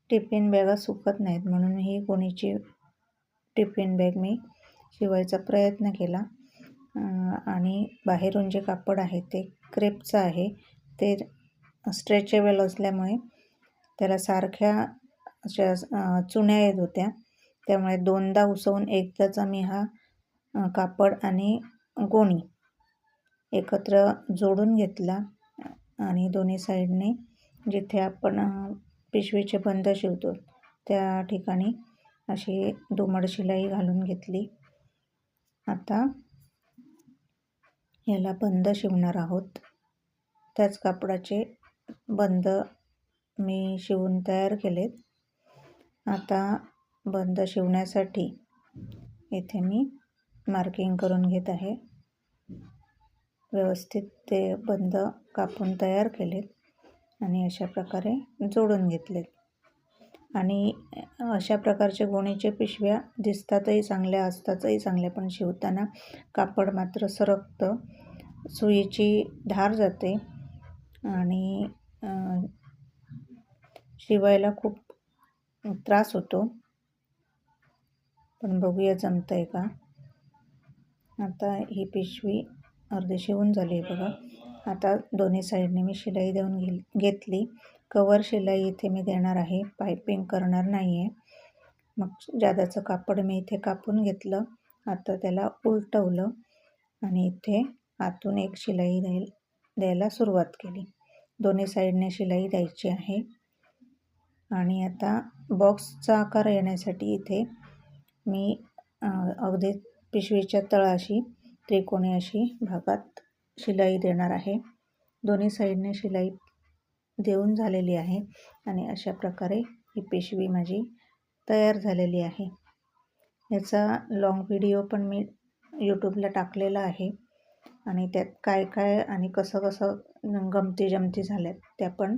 Tiffin बॅगा सुकत नाहीत म्हणून ही गोणीची टिफिन बॅग मी शिवायचा प्रयत्न केला आणि बाहेरून जे कापड आहे ते क्रेपचं आहे. ते स्ट्रेचेबल असल्यामुळे त्याला सारख्या अशा चुण्या येत होत्या, त्यामुळे दोनदा उसवून एकदाचा मी हा कापड आणि गोणी एकत्र जोडून घेतला आणि दोन्ही साईडने जिथे आपण पिशवीचे बंद शिवतो त्या ठिकाणी अशी दुमड शिलाई घालून घेतली. आता याला बंद शिवणार आहोत. त्याच कापडाचे बंद मी शिवून तयार केलेत. आता बंद शिवण्यासाठी इथे मी मार्किंग करून घेत आहे. व्यवस्थित ते बंद कापून तयार केलेत आणि अशा प्रकारे जोडून घेतलेत. आणि अशा प्रकारच्या गोणीच्या पिशव्या दिसतातही चांगल्या, असतातही चांगल्या, पण शिवताना कापड मात्र सरकतं, सुईची धार जाते आणि शिवायला खूप त्रास होतो. पण बघूया जमतंय का. आता ही पिशवी अर्धी शिवून झाली आहे बघा. आता दोन्ही साईडने मी शिलाई देऊन घेतली. कवर शिलाई इथे मी देणार आहे, पायपिंग करणार नाही आहे. मग जादाचं कापड मी इथे कापून घेतलं. आता त्याला उलटवलं आणि इथे आतून एक शिलाई द्यायला सुरुवात केली. दोन्ही साईडने शिलाई द्यायची आहे. आणि आता बॉक्सचा आकार येण्यासाठी इथे मी अगदी पिशवीच्या तळाशी त्रिकोणी अशी भागात शिलाई देणार आहे. दोन्ही साईडने शिलाई देऊन झालेली आहे आणि अशा प्रकारे ही पिशवी माझी तयार झालेली आहे. याचा लॉंग व्हिडिओ पण मी यूट्यूबला टाकलेला आहे आणि त्यात काय काय आणि कसं कसं गमती जमती झाल्यात त्या पण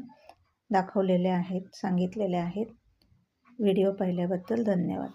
दाखवलेल्या आहेत, सांगितलेल्या आहेत. व्हिडिओ पाहिल्याबद्दल धन्यवाद.